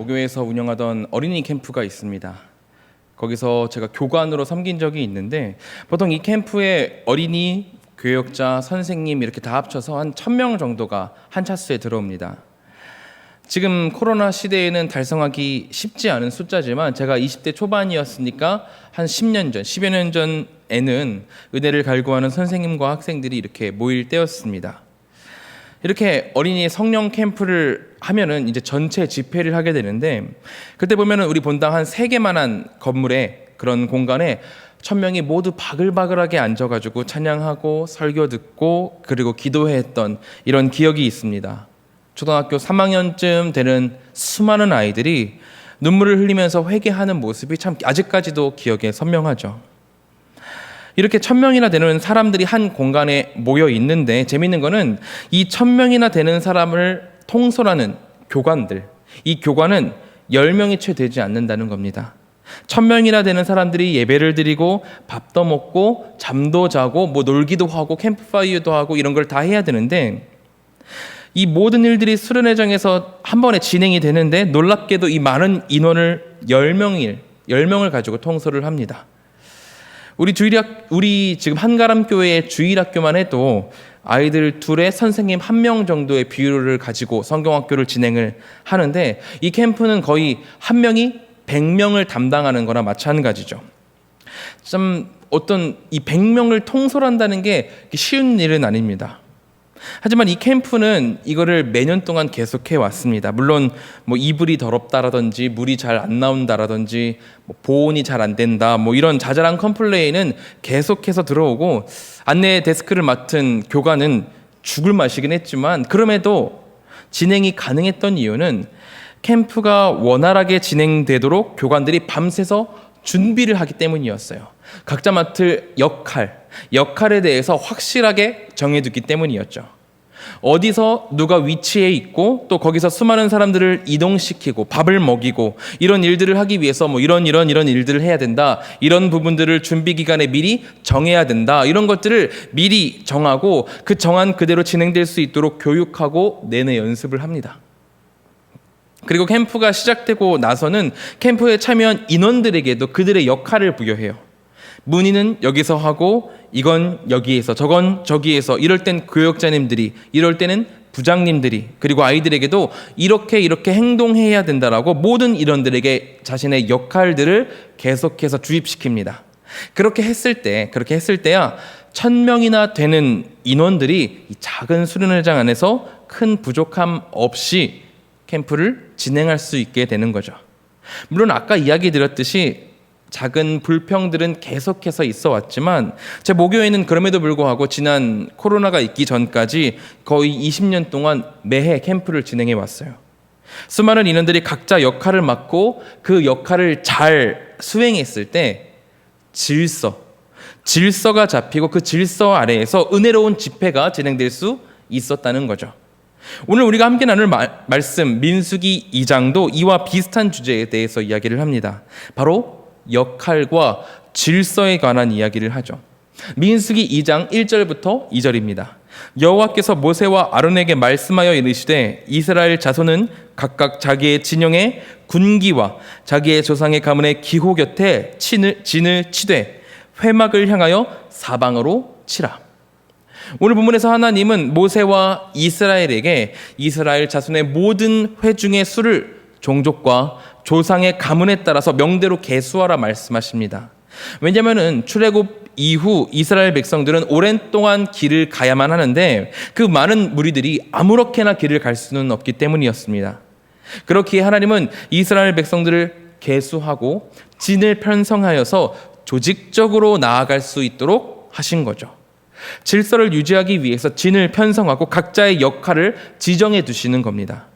모교에서 운영하던 어린이 캠프가 있습니다. 거기서 제가 교관으로 섬긴 적이 있는데 보통 이 캠프에 어린이, 교역자, 선생님 이렇게 다 합쳐서 한 1000명 정도가 한 차수에 들어옵니다. 지금 코로나 시대에는 달성하기 쉽지 않은 숫자지만 제가 20대 초반이었으니까 한 10년 전, 10여 년 전에는 은혜를 갈구하는 선생님과 학생들이 이렇게 모일 때였습니다. 이렇게 어린이 성령 캠프를 하면은 이제 전체 집회를 하게 되는데 그때 보면은 우리 본당 한 3개만한 건물에 그런 공간에 1000명이 모두 바글바글하게 앉아가지고 찬양하고 설교 듣고 그리고 기도했던 이런 기억이 있습니다. 초등학교 3학년쯤 되는 수많은 아이들이 눈물을 흘리면서 회개하는 모습이 참 아직까지도 기억에 선명하죠. 이렇게 1000명이나 되는 사람들이 한 공간에 모여 있는데 재미있는 거는 이 1000명이나 되는 사람을 통솔하는 교관들, 이 교관은 10명이 채 되지 않는다는 겁니다. 1000명이나 되는 사람들이 예배를 드리고 밥도 먹고 잠도 자고 뭐 놀기도 하고 캠프파이어도 하고 이런 걸 다 해야 되는데 이 모든 일들이 수련회장에서 한 번에 진행이 되는데 놀랍게도 이 많은 인원을 10명을 가지고 통솔을 합니다. 우리 지금 한가람교회의 주일학교만 해도 아이들 둘에 선생님 1명 정도의 비율을 가지고 성경학교를 진행을 하는데 이 캠프는 거의 한 명이 100명을 담당하는 거나 마찬가지죠. 참 어떤 이 100명을 통솔한다는 게 쉬운 일은 아닙니다. 하지만 이 캠프는 이거를 매년 동안 계속해 왔습니다. 물론 뭐 이불이 더럽다라든지 물이 잘 안 나온다라든지 뭐 보온이 잘 안 된다 뭐 이런 자잘한 컴플레인은 계속해서 들어오고 안내 데스크를 맡은 교관은 죽을 맛이긴 했지만 그럼에도 진행이 가능했던 이유는 캠프가 원활하게 진행되도록 교관들이 밤새서 준비를 하기 때문이었어요. 각자 맡을 역할에 대해서 확실하게 정해두기 때문이었죠. 어디서 누가 위치해 있고 또 거기서 수많은 사람들을 이동시키고 밥을 먹이고 이런 일들을 하기 위해서 뭐 이런 일들을 해야 된다. 이런 부분들을 준비 기간에 미리 정해야 된다. 이런 것들을 미리 정하고 그 정한 그대로 진행될 수 있도록 교육하고 내내 연습을 합니다. 그리고 캠프가 시작되고 나서는 캠프에 참여한 인원들에게도 그들의 역할을 부여해요. 문의는 여기서 하고 이건 여기에서 저건 저기에서 이럴 땐 교역자님들이 이럴 때는 부장님들이 그리고 아이들에게도 이렇게 행동해야 된다라고 모든 인원들에게 자신의 역할들을 계속해서 주입시킵니다. 그렇게 했을 때야 1000명이나 되는 인원들이 이 작은 수련회장 안에서 큰 부족함 없이 캠프를 진행할 수 있게 되는 거죠. 물론 아까 이야기 드렸듯이 작은 불평들은 계속해서 있어 왔지만 제 모교에는 그럼에도 불구하고 지난 코로나가 있기 전까지 거의 20년 동안 매해 캠프를 진행해 왔어요. 수많은 인원들이 각자 역할을 맡고 그 역할을 잘 수행했을 때 질서가 잡히고 그 질서 아래에서 은혜로운 집회가 진행될 수 있었다는 거죠. 오늘 우리가 함께 나눌 말씀 민수기 2장도 이와 비슷한 주제에 대해서 이야기를 합니다. 바로 역할과 질서에 관한 이야기를 하죠. 민수기 2장 1절부터 2절입니다. 여호와께서 모세와 아론에게 말씀하여 이르시되 이스라엘 자손은 각각 자기의 진영의 군기와 자기의 조상의 가문의 기호 곁에 진을 치되 회막을 향하여 사방으로 치라. 오늘 본문에서 하나님은 모세와 이스라엘에게 이스라엘 자손의 모든 회중의 수를 종족과 조상의 가문에 따라서 명대로 계수하라 말씀하십니다. 왜냐하면 출애굽 이후 이스라엘 백성들은 오랜 동안 길을 가야만 하는데 그 많은 무리들이 아무렇게나 길을 갈 수는 없기 때문이었습니다. 그렇기에 하나님은 이스라엘 백성들을 계수하고 진을 편성하여서 조직적으로 나아갈 수 있도록 하신 거죠. 질서를 유지하기 위해서 진을 편성하고 각자의 역할을 지정해 두시는 겁니다.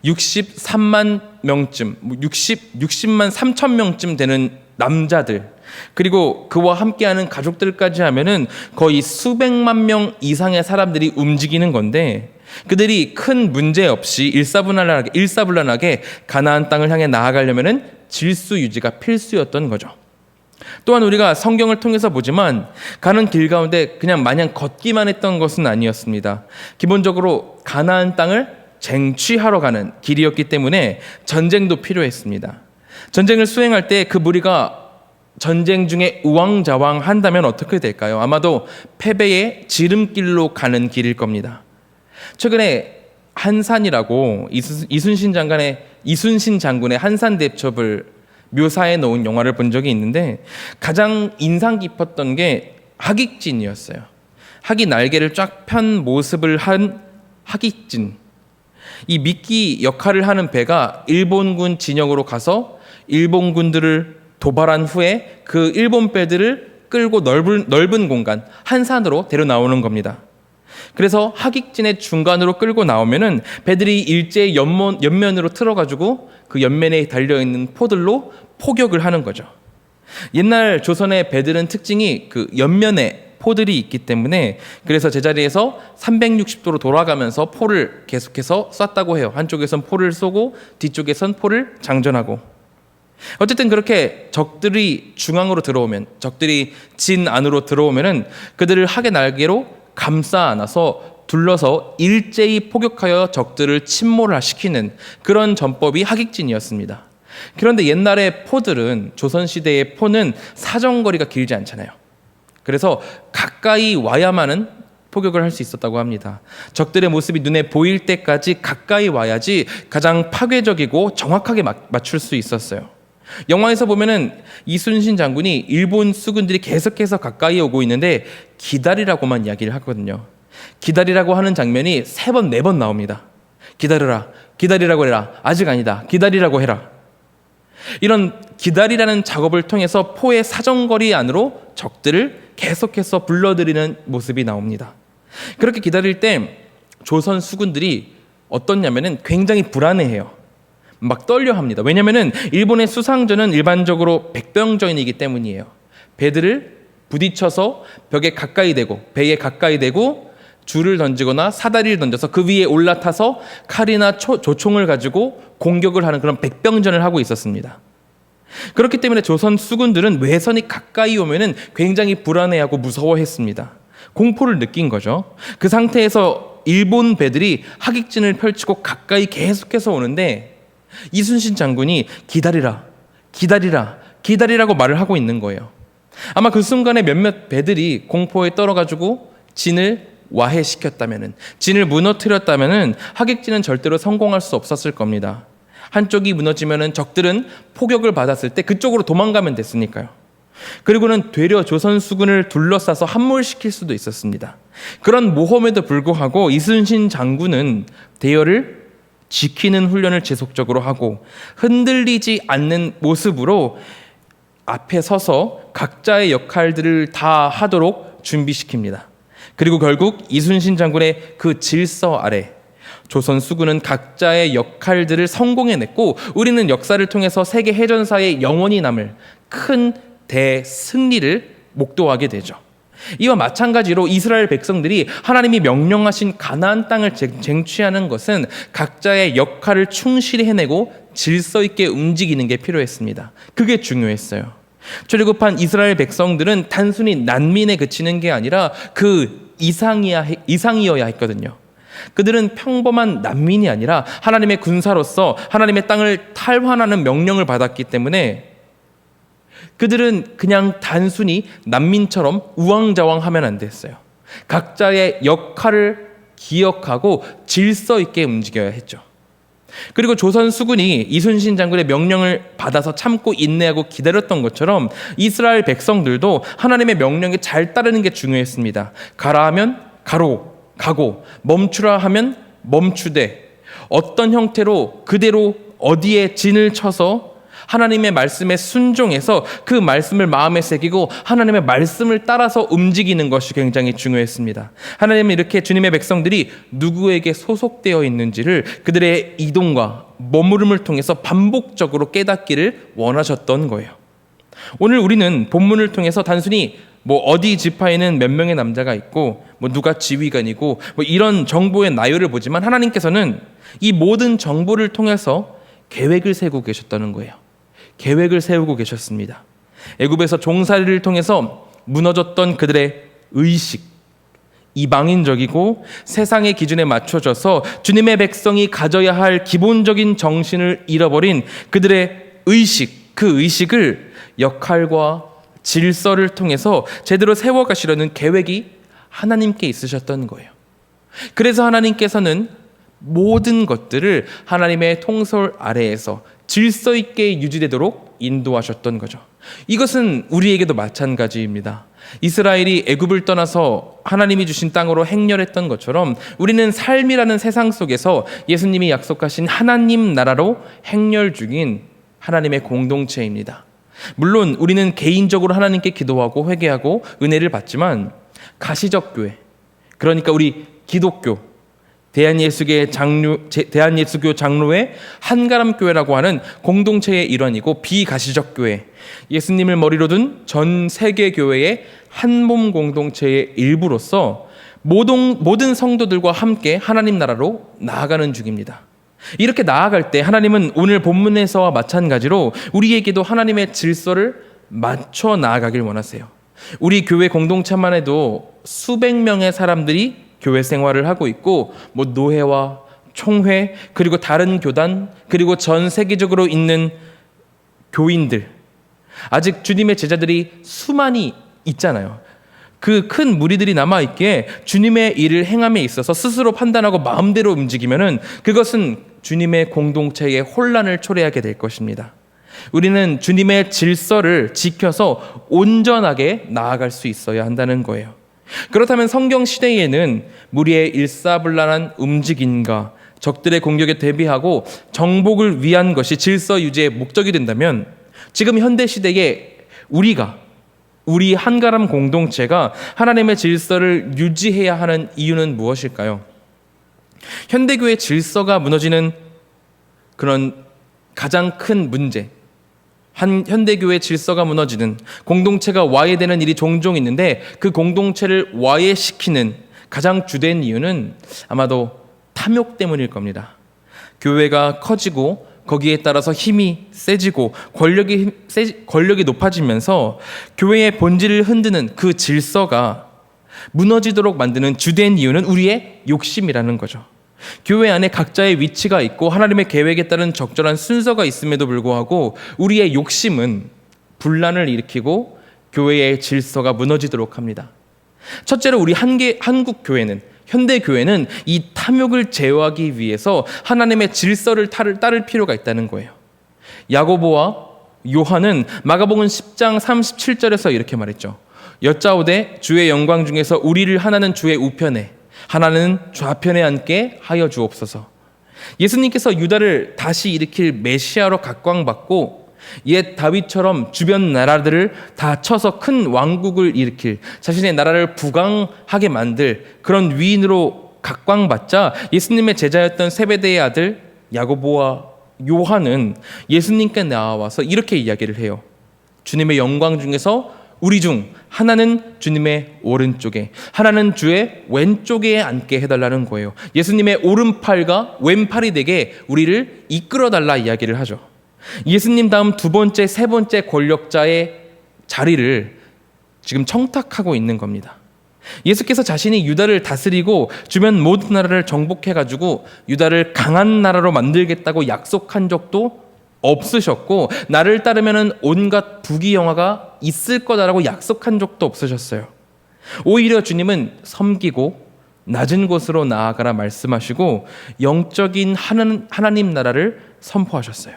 63만 명쯤, 60만 3천 명쯤 되는 남자들 그리고 그와 함께하는 가족들까지 하면은 거의 수백만 명 이상의 사람들이 움직이는 건데 그들이 큰 문제 없이 일사불란하게 가나안 땅을 향해 나아가려면은 질서 유지가 필수였던 거죠. 또한 우리가 성경을 통해서 보지만 가는 길 가운데 그냥 마냥 걷기만 했던 것은 아니었습니다. 기본적으로 가나안 땅을 쟁취하러 가는 길이었기 때문에 전쟁도 필요했습니다. 전쟁을 수행할 때 그 무리가 전쟁 중에 우왕좌왕한다면 어떻게 될까요? 아마도 패배의 지름길로 가는 길일 겁니다. 최근에 한산이라고 이순신 장군의 한산 대첩을 묘사해 놓은 영화를 본 적이 있는데 가장 인상 깊었던 게 하깃진이었어요. 학이 날개를 쫙 편 모습을 한 하깃진. 이 미끼 역할을 하는 배가 일본군 진영으로 가서 일본군들을 도발한 후에 그 일본 배들을 끌고 넓은 공간 한산으로 데려 나오는 겁니다. 그래서 하깃진의 중간으로 끌고 나오면은 배들이 일제히 옆면으로 틀어가지고 그 옆면에 달려있는 포들로 포격을 하는 거죠. 옛날 조선의 배들은 특징이 그 옆면에 포들이 있기 때문에 그래서 제자리에서 360도로 돌아가면서 포를 계속해서 쐈다고 해요. 한쪽에선 포를 쏘고 뒤쪽에선 포를 장전하고. 어쨌든 그렇게 적들이 중앙으로 들어오면, 적들이 진 안으로 들어오면은 그들을 학의 날개로 감싸 안아서 둘러서 일제히 포격하여 적들을 침몰시키는 그런 전법이 하깃진이었습니다. 그런데 옛날의 포들은, 조선시대의 포는 사정거리가 길지 않잖아요. 그래서 가까이 와야만은 포격을 할 수 있었다고 합니다. 적들의 모습이 눈에 보일 때까지 가까이 와야지 가장 파괴적이고 정확하게 맞출 수 있었어요. 영화에서 보면은 이순신 장군이 일본 수군들이 계속해서 가까이 오고 있는데 기다리라고만 이야기를 하거든요. 기다리라고 하는 장면이 3번, 4번 나옵니다. 기다려라, 기다리라고 해라, 아직 아니다, 기다리라고 해라. 이런 기다리라는 작업을 통해서 포의 사정거리 안으로 적들을 계속해서 불러들이는 모습이 나옵니다. 그렇게 기다릴 때 조선 수군들이 어떻냐면은 굉장히 불안해해요. 막 떨려합니다. 왜냐하면 일본의 수상전은 일반적으로 백병전이기 때문이에요. 배들을 부딪혀서 벽에 가까이 대고, 배에 가까이 대고 줄을 던지거나 사다리를 던져서 그 위에 올라타서 칼이나 조총을 가지고 공격을 하는 그런 백병전을 하고 있었습니다. 그렇기 때문에 조선 수군들은 외선이 가까이 오면은 굉장히 불안해하고 무서워했습니다. 공포를 느낀 거죠. 그 상태에서 일본 배들이 하깃진을 펼치고 가까이 계속해서 오는데 이순신 장군이 기다리라, 기다리라, 기다리라고 말을 하고 있는 거예요. 아마 그 순간에 몇몇 배들이 공포에 떨어가지고 진을 와해시켰다면은, 진을 무너뜨렸다면은 하깃진은 절대로 성공할 수 없었을 겁니다. 한쪽이 무너지면은 적들은 포격을 받았을 때 그쪽으로 도망가면 됐으니까요. 그리고는 되려 조선 수군을 둘러싸서 함몰시킬 수도 있었습니다. 그런 모험에도 불구하고 이순신 장군은 대열을 지키는 훈련을 지속적으로 하고 흔들리지 않는 모습으로 앞에 서서 각자의 역할들을 다 하도록 준비시킵니다. 그리고 결국 이순신 장군의 그 질서 아래 조선 수군은 각자의 역할들을 성공해냈고 우리는 역사를 통해서 세계 해전사에 영원히 남을 큰 대승리를 목도하게 되죠. 이와 마찬가지로 이스라엘 백성들이 하나님이 명령하신 가나안 땅을 쟁취하는 것은 각자의 역할을 충실히 해내고 질서 있게 움직이는 게 필요했습니다. 그게 중요했어요. 출애굽한 이스라엘 백성들은 단순히 난민에 그치는 게 아니라 그 이상이어야 했거든요. 그들은 평범한 난민이 아니라 하나님의 군사로서 하나님의 땅을 탈환하는 명령을 받았기 때문에 그들은 그냥 단순히 난민처럼 우왕좌왕하면 안 됐어요. 각자의 역할을 기억하고 질서 있게 움직여야 했죠. 그리고 조선 수군이 이순신 장군의 명령을 받아서 참고 인내하고 기다렸던 것처럼 이스라엘 백성들도 하나님의 명령에 잘 따르는 게 중요했습니다. 가라 하면 가고 멈추라 하면 멈추되 어떤 형태로 그대로 어디에 진을 쳐서 하나님의 말씀에 순종해서 그 말씀을 마음에 새기고 하나님의 말씀을 따라서 움직이는 것이 굉장히 중요했습니다. 하나님은 이렇게 주님의 백성들이 누구에게 소속되어 있는지를 그들의 이동과 머무름을 통해서 반복적으로 깨닫기를 원하셨던 거예요. 오늘 우리는 본문을 통해서 단순히 어디 지파에는 몇 명의 남자가 있고 누가 지휘관이고 이런 정보의 나열을 보지만 하나님께서는 이 모든 정보를 통해서 계획을 세우고 계셨다는 거예요. 계획을 세우고 계셨습니다. 애굽에서 종살이를 통해서 무너졌던 그들의 의식, 이방인적이고 세상의 기준에 맞춰져서 주님의 백성이 가져야 할 기본적인 정신을 잃어버린 그들의 의식, 그 의식을 역할과 질서를 통해서 제대로 세워가시려는 계획이 하나님께 있으셨던 거예요. 그래서 하나님께서는 모든 것들을 하나님의 통솔 아래에서 질서 있게 유지되도록 인도하셨던 거죠. 이것은 우리에게도 마찬가지입니다. 이스라엘이 애굽을 떠나서 하나님이 주신 땅으로 행렬했던 것처럼 우리는 삶이라는 세상 속에서 예수님이 약속하신 하나님 나라로 행렬 중인 하나님의 공동체입니다. 물론 우리는 개인적으로 하나님께 기도하고 회개하고 은혜를 받지만 가시적 교회, 그러니까 우리 기독교, 대한예수교 장로회 한가람교회라고 하는 공동체의 일원이고 비가시적 교회, 예수님을 머리로 둔 전 세계 교회의 한몸 공동체의 일부로서 모든 성도들과 함께 하나님 나라로 나아가는 중입니다. 이렇게 나아갈 때 하나님은 오늘 본문에서와 마찬가지로 우리에게도 하나님의 질서를 맞춰 나아가길 원하세요. 우리 교회 공동체만 해도 수백 명의 사람들이 교회 생활을 하고 있고 노회와 총회 그리고 다른 교단 그리고 전 세계적으로 있는 교인들, 아직 주님의 제자들이 수많이 있잖아요. 그 큰 무리들이 남아있기에 주님의 일을 행함에 있어서 스스로 판단하고 마음대로 움직이면은 그것은 주님의 공동체에 혼란을 초래하게 될 것입니다. 우리는 주님의 질서를 지켜서 온전하게 나아갈 수 있어야 한다는 거예요. 그렇다면 성경 시대에는 무리의 일사불란한 움직임과 적들의 공격에 대비하고 정복을 위한 것이 질서 유지의 목적이 된다면 지금 현대 시대에 우리 한가람 공동체가 하나님의 질서를 유지해야 하는 이유는 무엇일까요? 현대교회 질서가 무너지는 그런 가장 큰 문제, 현대교회 질서가 무너지는, 공동체가 와해되는 일이 종종 있는데 그 공동체를 와해시키는 가장 주된 이유는 아마도 탐욕 때문일 겁니다. 교회가 커지고 거기에 따라서 힘이 세지고 권력이 높아지면서 교회의 본질을 흔드는 그 질서가 무너지도록 만드는 주된 이유는 우리의 욕심이라는 거죠. 교회 안에 각자의 위치가 있고 하나님의 계획에 따른 적절한 순서가 있음에도 불구하고 우리의 욕심은 분란을 일으키고 교회의 질서가 무너지도록 합니다. 첫째로 우리 한국 교회는, 현대 교회는 이 탐욕을 제어하기 위해서 하나님의 질서를 따를 필요가 있다는 거예요. 야고보와 요한은 마가복음 10장 37절에서 이렇게 말했죠. 여짜오되 주의 영광 중에서 우리를 하나는 주의 우편에 하나는 좌편에 앉게 하여 주옵소서. 예수님께서 유다를 다시 일으킬 메시아로 각광받고 옛 다윗처럼 주변 나라들을 다 쳐서 큰 왕국을 일으킬, 자신의 나라를 부강하게 만들 그런 위인으로 각광받자 예수님의 제자였던 세베대의 아들 야고보와 요한은 예수님께 나와서 이렇게 이야기를 해요. 주님의 영광 중에서 우리 중 하나는 주님의 오른쪽에, 하나는 주의 왼쪽에 앉게 해달라는 거예요. 예수님의 오른팔과 왼팔이 되게 우리를 이끌어달라 이야기를 하죠. 예수님 다음 두 번째, 세 번째 권력자의 자리를 지금 청탁하고 있는 겁니다. 예수께서 자신이 유다를 다스리고 주변 모든 나라를 정복해가지고 유다를 강한 나라로 만들겠다고 약속한 적도 없으셨고, 나를 따르면은 온갖 부귀영화가 있을 거다라고 약속한 적도 없으셨어요. 오히려 주님은 섬기고 낮은 곳으로 나아가라 말씀하시고 영적인 하나님 나라를 선포하셨어요.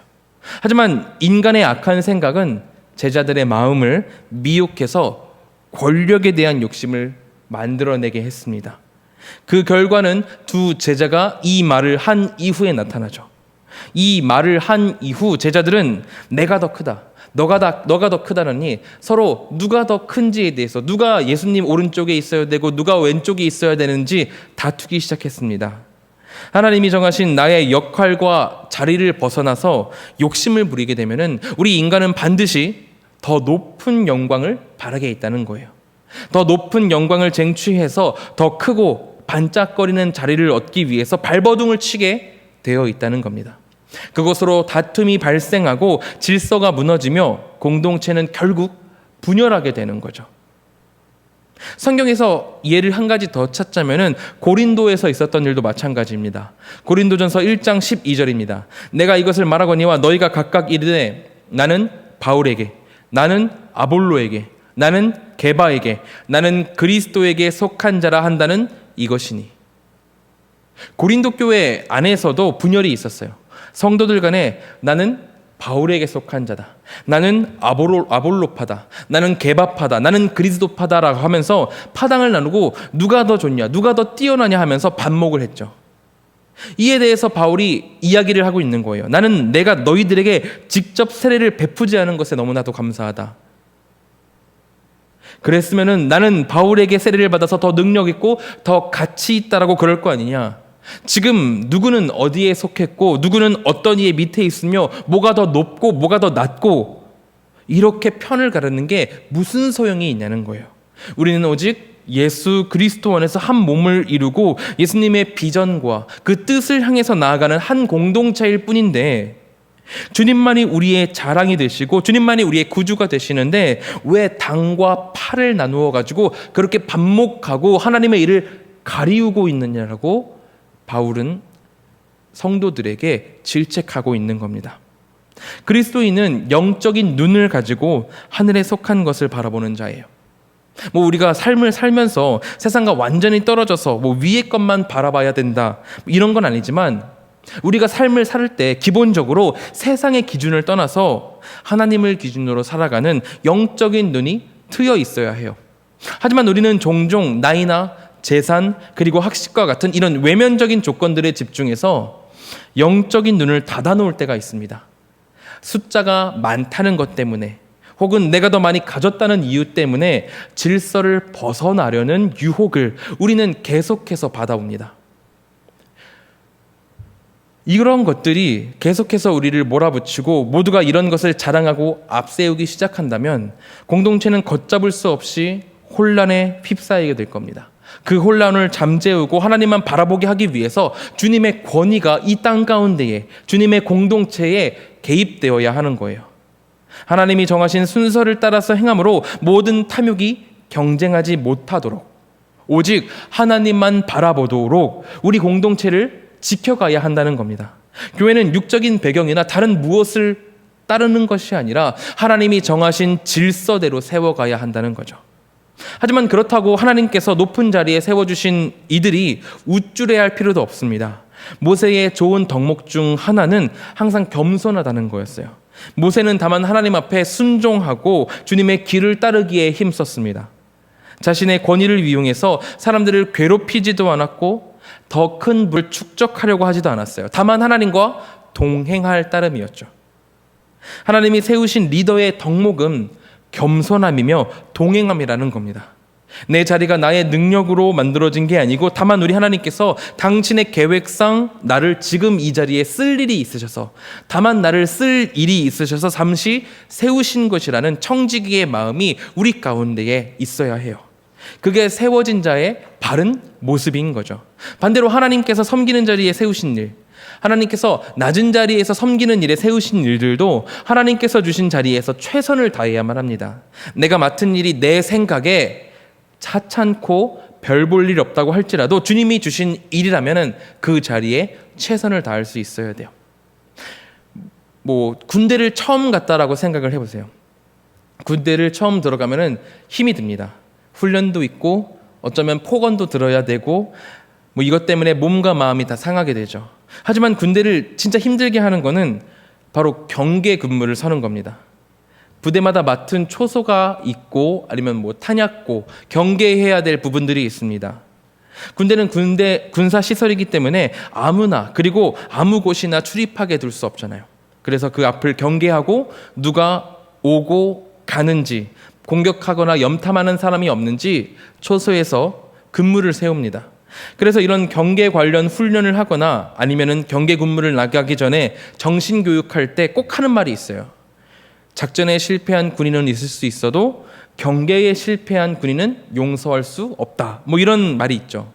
하지만 인간의 악한 생각은 제자들의 마음을 미혹해서 권력에 대한 욕심을 만들어내게 했습니다. 그 결과는 두 제자가 이 말을 한 이후에 나타나죠. 이 말을 한 이후 제자들은 내가 더 크다, 너가 더 크다느니 서로 누가 더 큰지에 대해서, 누가 예수님 오른쪽에 있어야 되고 누가 왼쪽에 있어야 되는지 다투기 시작했습니다. 하나님이 정하신 나의 역할과 자리를 벗어나서 욕심을 부리게 되면은 우리 인간은 반드시 더 높은 영광을 바라게 있다는 거예요. 더 높은 영광을 쟁취해서 더 크고 반짝거리는 자리를 얻기 위해서 발버둥을 치게 되어 있다는 겁니다. 그것으로 다툼이 발생하고 질서가 무너지며 공동체는 결국 분열하게 되는 거죠. 성경에서 예를 한 가지 더 찾자면은 고린도에서 있었던 일도 마찬가지입니다. 고린도전서 1장 12절입니다. 내가 이것을 말하거니와 너희가 각각 이르되 나는 바울에게, 나는 아볼로에게, 나는 게바에게, 나는 그리스도에게 속한 자라 한다는 이것이니. 고린도 교회 안에서도 분열이 있었어요. 성도들 간에 나는 바울에게 속한 자다, 나는 아볼로파다, 나는 게바파다, 나는 그리스도파다라고 하면서 파당을 나누고 누가 더 좋냐, 누가 더 뛰어나냐 하면서 반목을 했죠. 이에 대해서 바울이 이야기를 하고 있는 거예요. 나는 내가 너희들에게 직접 세례를 베푸지 않은 것에 너무나도 감사하다. 그랬으면은 나는 바울에게 세례를 받아서 더 능력 있고 더 가치 있다라고 그럴 거 아니냐. 지금 누구는 어디에 속했고 누구는 어떤 이의 밑에 있으며 뭐가 더 높고 뭐가 더 낮고 이렇게 편을 가르는 게 무슨 소용이 있냐는 거예요. 우리는 오직 예수 그리스도 안에서 한 몸을 이루고 예수님의 비전과 그 뜻을 향해서 나아가는 한 공동체일 뿐인데, 주님만이 우리의 자랑이 되시고 주님만이 우리의 구주가 되시는데 왜 당과 파를 나누어 가지고 그렇게 반목하고 하나님의 일을 가리우고 있느냐라고 바울은 성도들에게 질책하고 있는 겁니다. 그리스도인은 영적인 눈을 가지고 하늘에 속한 것을 바라보는 자예요. 우리가 삶을 살면서 세상과 완전히 떨어져서 위의 것만 바라봐야 된다 이런 건 아니지만, 우리가 삶을 살 때 기본적으로 세상의 기준을 떠나서 하나님을 기준으로 살아가는 영적인 눈이 트여 있어야 해요. 하지만 우리는 종종 나이나 재산 그리고 학식과 같은 이런 외면적인 조건들에 집중해서 영적인 눈을 닫아놓을 때가 있습니다. 숫자가 많다는 것 때문에 혹은 내가 더 많이 가졌다는 이유 때문에 질서를 벗어나려는 유혹을 우리는 계속해서 받아옵니다. 이런 것들이 계속해서 우리를 몰아붙이고 모두가 이런 것을 자랑하고 앞세우기 시작한다면 공동체는 걷잡을 수 없이 혼란에 휩싸이게 될 겁니다. 그 혼란을 잠재우고 하나님만 바라보게 하기 위해서 주님의 권위가 이 땅 가운데에, 주님의 공동체에 개입되어야 하는 거예요. 하나님이 정하신 순서를 따라서 행함으로 모든 탐욕이 경쟁하지 못하도록, 오직 하나님만 바라보도록 우리 공동체를 지켜가야 한다는 겁니다. 교회는 육적인 배경이나 다른 무엇을 따르는 것이 아니라 하나님이 정하신 질서대로 세워가야 한다는 거죠. 하지만 그렇다고 하나님께서 높은 자리에 세워주신 이들이 우쭐해할 필요도 없습니다. 모세의 좋은 덕목 중 하나는 항상 겸손하다는 거였어요. 모세는 다만 하나님 앞에 순종하고 주님의 길을 따르기에 힘썼습니다. 자신의 권위를 이용해서 사람들을 괴롭히지도 않았고 더 큰 부를 축적하려고 하지도 않았어요. 다만 하나님과 동행할 따름이었죠. 하나님이 세우신 리더의 덕목은 겸손함이며 동행함이라는 겁니다. 내 자리가 나의 능력으로 만들어진 게 아니고 다만 우리 하나님께서 당신의 계획상 나를 지금 이 자리에 쓸 일이 있으셔서, 다만 나를 쓸 일이 있으셔서 잠시 세우신 것이라는 청지기의 마음이 우리 가운데에 있어야 해요. 그게 세워진 자의 바른 모습인 거죠. 반대로 하나님께서 섬기는 자리에 세우신 일, 하나님께서 낮은 자리에서 섬기는 일에 세우신 일들도 하나님께서 주신 자리에서 최선을 다해야만 합니다. 내가 맡은 일이 내 생각에 차찮고 별 볼 일 없다고 할지라도 주님이 주신 일이라면 그 자리에 최선을 다할 수 있어야 돼요. 군대를 처음 갔다라고 생각을 해보세요. 군대를 처음 들어가면은 힘이 듭니다. 훈련도 있고 어쩌면 폭언도 들어야 되고 이것 때문에 몸과 마음이 다 상하게 되죠. 하지만 군대를 진짜 힘들게 하는 거는 바로 경계 근무를 서는 겁니다. 부대마다 맡은 초소가 있고 아니면 탄약고, 경계해야 될 부분들이 있습니다. 군대는 군사 시설이기 때문에 아무나 그리고 아무 곳이나 출입하게 둘 수 없잖아요. 그래서 그 앞을 경계하고 누가 오고 가는지, 공격하거나 염탐하는 사람이 없는지 초소에서 근무를 세웁니다. 그래서 이런 경계 관련 훈련을 하거나 아니면은 경계 근무를 나가기 전에 정신교육할 때 꼭 하는 말이 있어요. 작전에 실패한 군인은 있을 수 있어도 경계에 실패한 군인은 용서할 수 없다. 이런 말이 있죠.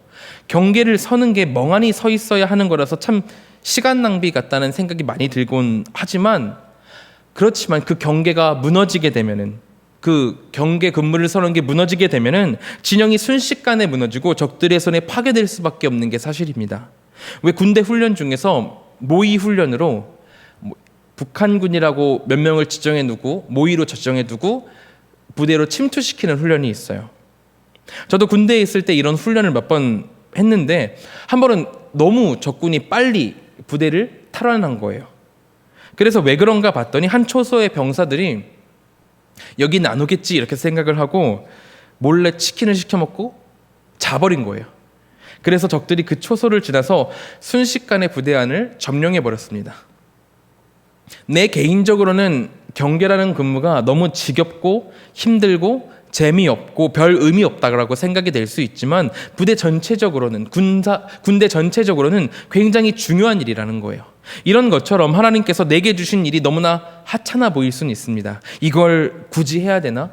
경계를 서는 게 멍하니 서 있어야 하는 거라서 참 시간 낭비 같다는 생각이 많이 들곤 하지만, 그렇지만 그 경계가 무너지게 되면은, 그 경계 근무를 서는 게 무너지게 되면은 진영이 순식간에 무너지고 적들의 손에 파괴될 수밖에 없는 게 사실입니다. 왜 군대 훈련 중에서 모의 훈련으로 북한군이라고 몇 명을 지정해 두고 모의로 지정해 두고 부대로 침투시키는 훈련이 있어요. 저도 군대에 있을 때 이런 훈련을 몇 번 했는데 한 번은 너무 적군이 빨리 부대를 탈환한 거예요. 그래서 왜 그런가 봤더니 한 초소의 병사들이 여기는 안 오겠지 이렇게 생각을 하고 몰래 치킨을 시켜 먹고 자버린 거예요. 그래서 적들이 그 초소를 지나서 순식간에 부대 안을 점령해 버렸습니다. 내 개인적으로는 경계라는 근무가 너무 지겹고 힘들고 재미없고 별 의미 없다라고 생각이 될 수 있지만 부대 전체적으로는 군대 전체적으로는 굉장히 중요한 일이라는 거예요. 이런 것처럼 하나님께서 내게 주신 일이 너무나 하찮아 보일 수는 있습니다. 이걸 굳이 해야 되나?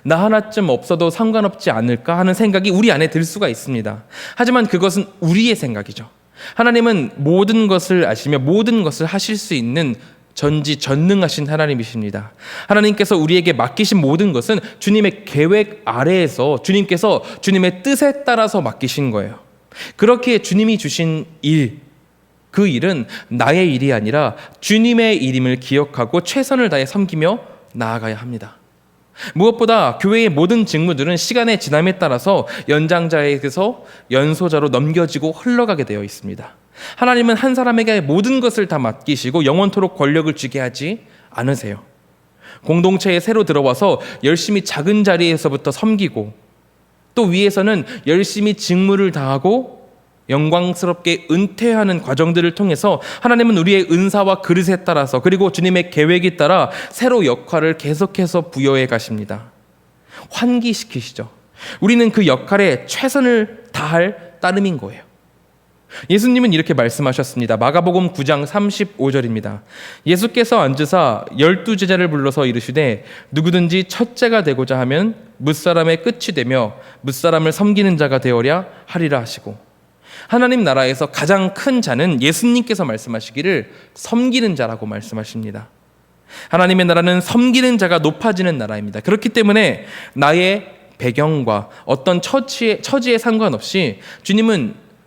나 하나쯤 없어도 상관없지 않을까 하는 생각이 우리 안에 들 수가 있습니다. 하지만 그것은 우리의 생각이죠. 하나님은 모든 것을 아시며 모든 것을 하실 수 있는 전지전능하신 하나님이십니다. 하나님께서 우리에게 맡기신 모든 것은 주님의 계획 아래에서 주님께서 주님의 뜻에 따라서 맡기신 거예요. 그렇게 주님이 주신 일, 그 일은 나의 일이 아니라 주님의 일임을 기억하고 최선을 다해 섬기며 나아가야 합니다. 무엇보다 교회의 모든 직무들은 시간의 지남에 따라서 연장자에게서 연소자로 넘겨지고 흘러가게 되어 있습니다. 하나님은 한 사람에게 모든 것을 다 맡기시고 영원토록 권력을 주게 하지 않으세요. 공동체에 새로 들어와서 열심히 작은 자리에서부터 섬기고 또 위에서는 열심히 직무를 다하고 영광스럽게 은퇴하는 과정들을 통해서 하나님은 우리의 은사와 그릇에 따라서 그리고 주님의 계획에 따라 새로 역할을 계속해서 부여해 가십니다. 환기시키시죠. 우리는 그 역할에 최선을 다할 따름인 거예요. 예수님은 이렇게 말씀하셨습니다. 마가복음 9장 35절입니다. 예수께서 앉으사 12제자를 불러서 이르시되 누구든지 첫째가 되고자 하면 뭇사람의 끝이 되며 뭇사람을 섬기는 자가 되어야 하리라 하시고, 하나님 나라에서 가장 큰 자는 예수님께서 말씀하시기를 섬기는 자라고 말씀하십니다. 하나님의 나라는 섬기는 자가 높아지는 나라입니다. 그렇기 때문에 나의 배경과 어떤 처지에 상관없이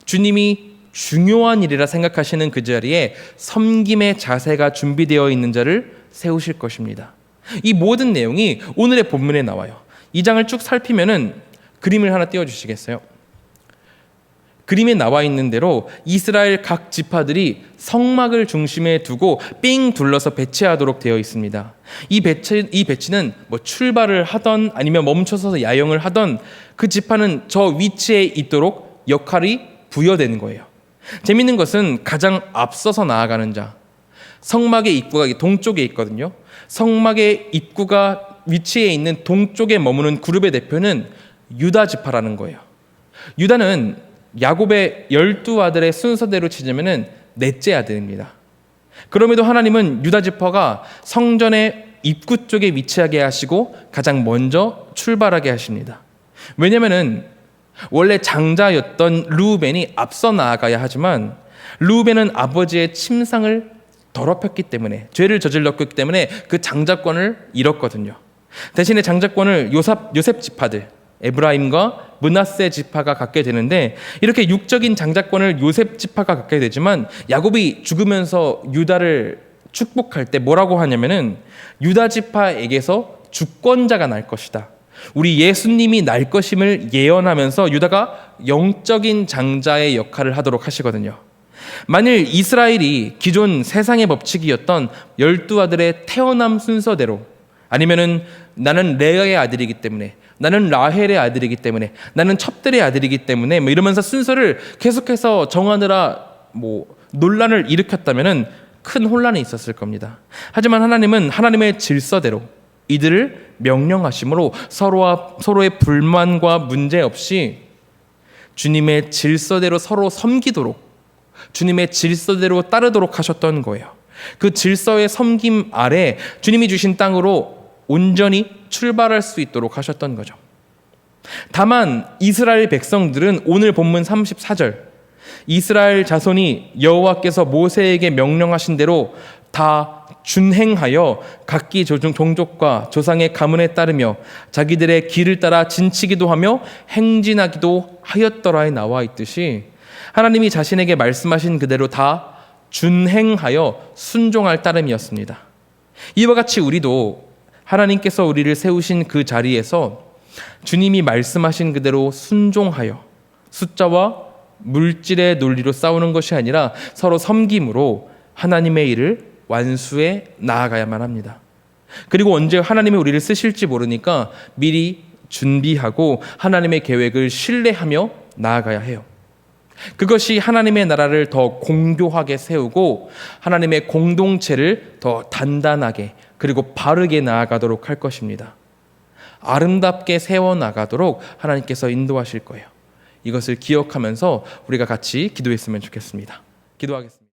주님이 중요한 일이라 생각하시는 그 자리에 섬김의 자세가 준비되어 있는 자를 세우실 것입니다. 이 모든 내용이 오늘의 본문에 나와요. 이 장을 쭉 살피면은 그림을 하나 띄워주시겠어요? 그림에 나와 있는 대로 이스라엘 각 지파들이 성막을 중심에 두고 삥 둘러서 배치하도록 되어 있습니다. 이 배치는 뭐 출발을 하던 아니면 멈춰서 야영을 하던 그 지파는 저 위치에 있도록 역할이 부여되는 거예요. 재밌는 것은 가장 앞서서 나아가는 자, 성막의 입구가 동쪽에 있거든요. 성막의 입구가 위치에 있는 동쪽에 머무는 그룹의 대표는 유다 지파라는 거예요. 유다는 야곱의 12아들의 순서대로 치자면은 넷째 아들입니다. 그럼에도 하나님은 유다 지파가 성전의 입구 쪽에 위치하게 하시고 가장 먼저 출발하게 하십니다. 왜냐면은 원래 장자였던 르우벤이 앞서 나아가야 하지만 르우벤은 아버지의 침상을 더럽혔기 때문에, 죄를 저질렀기 때문에 그 장자권을 잃었거든요. 대신에 장자권을 요셉 지파들, 에브라임과 므낫세 지파가 갖게 되는데, 이렇게 육적인 장자권을 요셉 지파가 갖게 되지만 야곱이 죽으면서 유다를 축복할 때 뭐라고 하냐면은 유다 지파에게서 주권자가 날 것이다, 우리 예수님이 날 것임을 예언하면서 유다가 영적인 장자의 역할을 하도록 하시거든요. 만일 이스라엘이 기존 세상의 법칙이었던 12아들의 태어남 순서대로, 아니면은 나는 레아의 아들이기 때문에, 나는 라헬의 아들이기 때문에, 나는 첩들의 아들이기 때문에 뭐 이러면서 순서를 계속해서 정하느라 논란을 일으켰다면은 큰 혼란이 있었을 겁니다. 하지만 하나님은 하나님의 질서대로 이들을 명령하심으로 서로의 불만과 문제 없이 주님의 질서대로 서로 섬기도록, 주님의 질서대로 따르도록 하셨던 거예요. 그 질서의 섬김 아래 주님이 주신 땅으로 온전히 출발할 수 있도록 하셨던 거죠. 다만 이스라엘 백성들은 오늘 본문 34절, 이스라엘 자손이 여호와께서 모세에게 명령하신 대로 다 준행하여 각기 종족과 조상의 가문에 따르며 자기들의 길을 따라 진치기도 하며 행진하기도 하였더라에 나와 있듯이 하나님이 자신에게 말씀하신 그대로 다 준행하여 순종할 따름이었습니다. 이와 같이 우리도 하나님께서 우리를 세우신 그 자리에서 주님이 말씀하신 그대로 순종하여 숫자와 물질의 논리로 싸우는 것이 아니라 서로 섬김으로 하나님의 일을 완수해 나아가야만 합니다. 그리고 언제 하나님이 우리를 쓰실지 모르니까 미리 준비하고 하나님의 계획을 신뢰하며 나아가야 해요. 그것이 하나님의 나라를 더 공교하게 세우고 하나님의 공동체를 더 단단하게 그리고 바르게 나아가도록 할 것입니다. 아름답게 세워나가도록 하나님께서 인도하실 거예요. 이것을 기억하면서 우리가 같이 기도했으면 좋겠습니다. 기도하겠습니다.